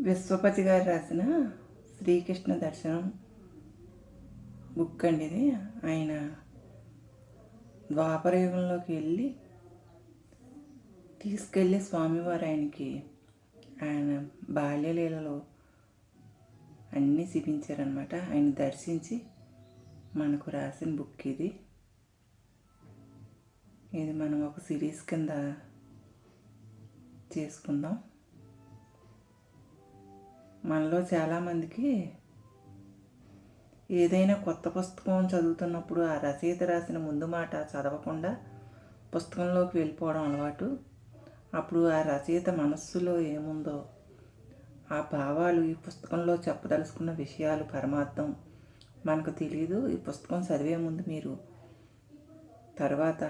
విశ్వపతి గారు రాసిన శ్రీకృష్ణ దర్శనం బుక్ అండి ఇది. ఆయన ద్వాపరయుగంలోకి వెళ్ళి తీసుకెళ్ళి స్వామివారు ఆయన బాల్యలీలలో అన్నీ చూపించారనమాట. ఆయన దర్శించి మనకు రాసిన బుక్ ఇది. ఇది మనం ఒక సిరీస్ కింద చేసుకుందాం. మనలో చాలామందికి ఏదైనా కొత్త పుస్తకం చదువుతున్నప్పుడు ఆ రచయిత రాసిన ముందు మాట చదవకుండా పుస్తకంలోకి వెళ్ళిపోవడం అలవాటు. అప్పుడు ఆ రచయిత మనస్సులో ఏముందో, ఆ భావాలు, ఈ పుస్తకంలో చెప్పదలుచుకున్న విషయాలు, పరమార్థం మనకు తెలియదు. ఈ పుస్తకం చదివే ముందు మీరు తర్వాత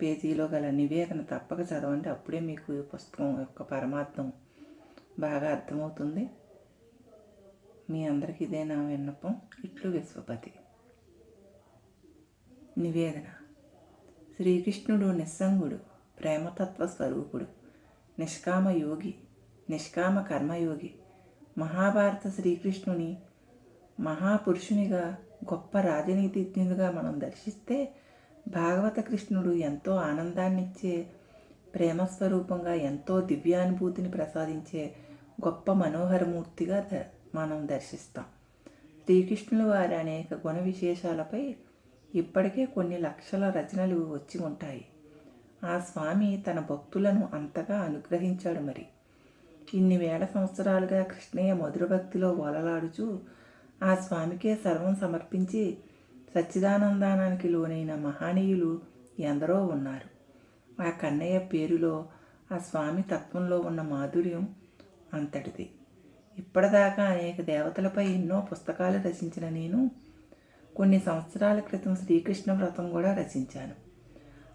పేజీలో గల నివేదన తప్పక చదవండి. అప్పుడే మీకు ఈ పుస్తకం యొక్క పరమార్థం బాగా అర్థమవుతుంది. మీ అందరికీ ఇదే నా విన్నపం. ఇట్లు విశ్వపతి. నివేదన. శ్రీకృష్ణుడు నిస్సంగుడు, ప్రేమతత్వ స్వరూపుడు, నిష్కామ యోగి, నిష్కామ కర్మయోగి. మహాభారత శ్రీకృష్ణుని మహాపురుషునిగా, గొప్ప రాజనీతిజ్ఞునిగా మనం దర్శిస్తే, భాగవత కృష్ణుడు ఎంతో ఆనందాన్నిచ్చే ప్రేమస్వరూపంగా, ఎంతో దివ్యానుభూతిని ప్రసాదించే గొప్ప మనోహరమూర్తిగా మనం దర్శిస్తాం. శ్రీకృష్ణుల వారి అనేక గుణ విశేషాలపై ఇప్పటికే కొన్ని లక్షల రచనలు వచ్చి ఉంటాయి. ఆ స్వామి తన భక్తులను అంతగా అనుగ్రహించాడు. మరి ఇన్ని వేల సంవత్సరాలుగా కృష్ణయ్య మధుర భక్తిలో ఓలలాడుచూ ఆ స్వామికే సర్వం సమర్పించి సచ్చిదానందానానికి లోనైన మహనీయులు ఎందరో ఉన్నారు. ఆ కన్నయ్య పేరులో, ఆ స్వామి తత్వంలో ఉన్న మాధుర్యం అంతటిది. ఇప్పటిదాకా అనేక దేవతలపై ఎన్నో పుస్తకాలు రచించిన నేను కొన్ని సంవత్సరాల క్రితం శ్రీకృష్ణ వ్రతం కూడా రచించాను.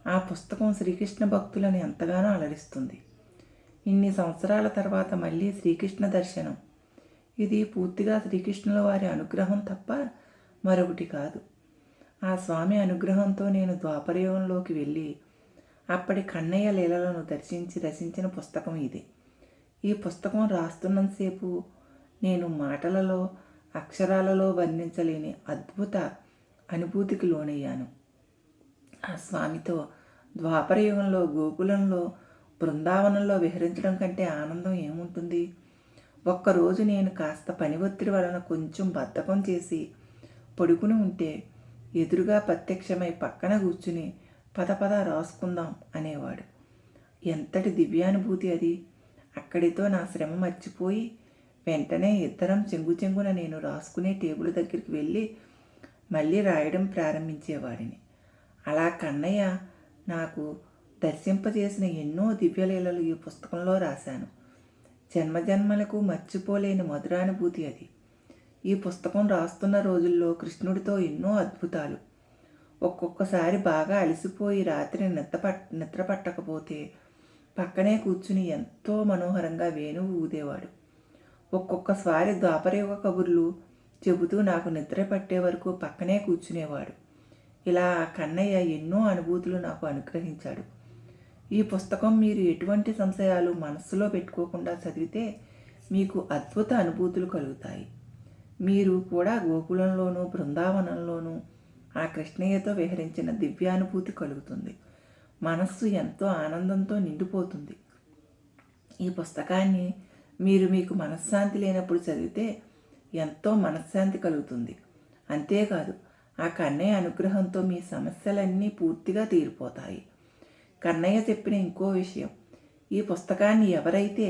ఆ పుస్తకం శ్రీకృష్ణ భక్తులను ఎంతగానో అలరిస్తుంది. ఇన్ని సంవత్సరాల తర్వాత మళ్ళీ శ్రీకృష్ణ దర్శనం. ఇది పూర్తిగా శ్రీకృష్ణుల వారి అనుగ్రహం తప్ప మరొకటి కాదు. ఆ స్వామి అనుగ్రహంతో నేను ద్వాపరయుగంలోకి వెళ్ళి అప్పటి కన్నయ్య లీలలను దర్శించి రచించిన పుస్తకం ఇది. ఈ పుస్తకం రాస్తున్నంతసేపు నేను మాటలలో, అక్షరాలలో వర్ణించలేని అద్భుత అనుభూతికి లోనయ్యాను. ఆ స్వామితో ద్వాపరయుగంలో, గోకులంలో, బృందావనంలో విహరించడం కంటే ఆనందం ఏముంటుంది? ఒక్కరోజు నేను కాస్త పని ఒత్తిడి వలన కొంచెం బద్ధకం చేసి పడుకుని ఉంటే ఎదురుగా ప్రత్యక్షమై పక్కన కూర్చుని పద పద రాసుకుందాం అనేవాడు. ఎంతటి దివ్యానుభూతి అది! అక్కడితో నా శ్రమ మర్చిపోయి వెంటనే ఇద్దరం చెంగున నేను రాసుకునే టేబుల్ దగ్గరికి వెళ్ళి మళ్ళీ రాయడం ప్రారంభించేవాడిని. అలా కన్నయ్య నాకు దర్శింపజేసిన ఎన్నో దివ్యలీలలు ఈ పుస్తకంలో రాశాను. జన్మజన్మలకు మర్చిపోలేని మధురానుభూతి అది. ఈ పుస్తకం రాస్తున్న రోజుల్లో కృష్ణుడితో ఎన్నో అద్భుతాలు. ఒక్కొక్కసారి బాగా అలసిపోయి రాత్రి నిద్ర పట్టకపోతే పక్కనే కూర్చుని ఎంతో మనోహరంగా వేణువు ఊదేవాడు. ఒక్కొక్కసారి ద్వాపరయుగ కబుర్లు చెబుతూ నాకు నిద్ర పట్టే వరకు పక్కనే కూర్చునేవాడు. ఇలా కన్నయ్య ఎన్నో అనుభూతులు నాకు అనుగ్రహించాడు. ఈ పుస్తకం మీరు ఎటువంటి సంశయాలు మనస్సులో పెట్టుకోకుండా చదివితే మీకు అద్భుత అనుభూతులు కలుగుతాయి. మీరు కూడా గోకులంలోనూ, బృందావనంలోనూ ఆ కృష్ణయ్యతో విహరించిన దివ్యానుభూతి కలుగుతుంది. మనస్సు ఎంతో ఆనందంతో నిండిపోతుంది. ఈ పుస్తకాన్ని మీకు మనశ్శాంతి లేనప్పుడు చదివితే ఎంతో మనశ్శాంతి కలుగుతుంది. అంతేకాదు, ఆ కన్నయ్య అనుగ్రహంతో మీ సమస్యలన్నీ పూర్తిగా తీరిపోతాయి. కన్నయ్య చెప్పిన ఇంకో విషయం, ఈ పుస్తకాన్ని ఎవరైతే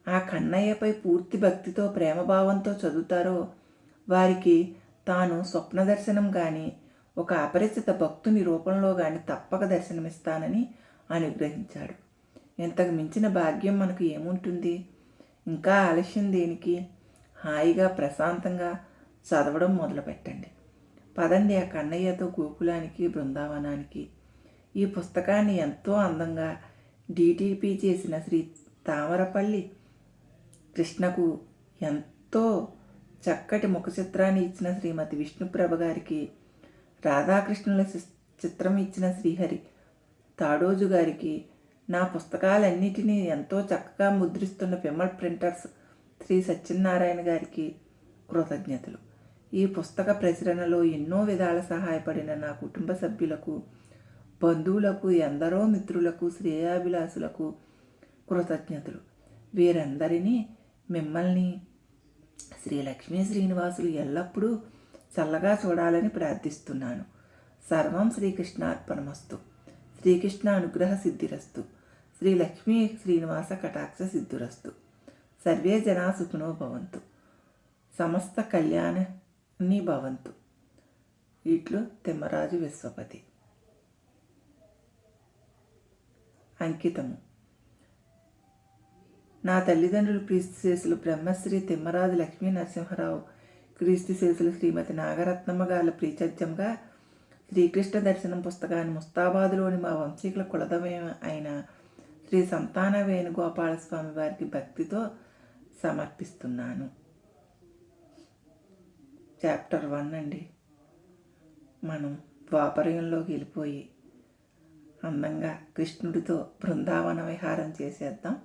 ఆ కన్నయ్యపై పూర్తి భక్తితో, ప్రేమభావంతో చదువుతారో వారికి తాను స్వప్న దర్శనం కానీ, ఒక అపరిచిత భక్తుని రూపంలో కానీ తప్పక దర్శనమిస్తానని అనుగ్రహించాడు. ఇంతకు మించిన భాగ్యం మనకు ఏముంటుంది? ఇంకా ఆలస్యం దేనికి? హాయిగా ప్రశాంతంగా చదవడం మొదలుపెట్టండి. పదండి ఆ కన్నయ్యతో గోకులానికి, బృందావనానికి. ఈ పుస్తకాన్ని ఎంతో అందంగా డిటిపి చేసిన శ్రీ తామరపల్లి కృష్ణకు, ఎంతో చక్కటి ముఖ చిత్రాన్ని ఇచ్చిన శ్రీమతి విష్ణుప్రభ గారికి, రాధాకృష్ణుల చిత్రం ఇచ్చిన శ్రీహరి తాడోజు గారికి, నా పుస్తకాలన్నిటినీ ఎంతో చక్కగా ముద్రిస్తున్న విమల్ ప్రింటర్స్ శ్రీ సత్యనారాయణ గారికి కృతజ్ఞతలు. ఈ పుస్తక ప్రచురణలో ఎన్నో విధాల సహాయపడిన నా కుటుంబ సభ్యులకు, బంధువులకు, ఎందరో మిత్రులకు, శ్రేయాభిలాషులకు కృతజ్ఞతలు. వీరందరినీ, మిమ్మల్ని శ్రీ లక్ష్మీ శ్రీనివాసులు ఎల్లప్పుడూ చల్లగా చూడాలని ప్రార్థిస్తున్నాను. సర్వం శ్రీకృష్ణార్పణమస్తు. శ్రీకృష్ణ అనుగ్రహ సిద్ధిరస్తు. శ్రీ లక్ష్మీ శ్రీనివాస కటాక్ష సిద్ధిరస్తు. సర్వే జనా సుఖినో భవంతు. సమస్త కళ్యాణి భవంతు. ఇట్లు తిమ్మరాజు విశ్వపతి. అంకితము. నా తల్లిదండ్రులు క్రీస్తుశేషులు బ్రహ్మశ్రీ తిమ్మరాజు లక్ష్మీ నరసింహరావు, క్రీస్తుశేషులు శ్రీమతి నాగరత్నమ్మ గారి ప్రీచర్యంగా శ్రీకృష్ణ దర్శనం పుస్తకాన్ని ముస్తాబాదులోని మా వంశీకుల కులదైవం అయిన శ్రీ సంతాన వేణుగోపాలస్వామి వారికి భక్తితో సమర్పిస్తున్నాను. చాప్టర్ 1 అండి. మనం ద్వాపరయుగంలోకి వెళ్ళిపోయి అందంగా కృష్ణుడితో బృందావన విహారం చేసేద్దాం.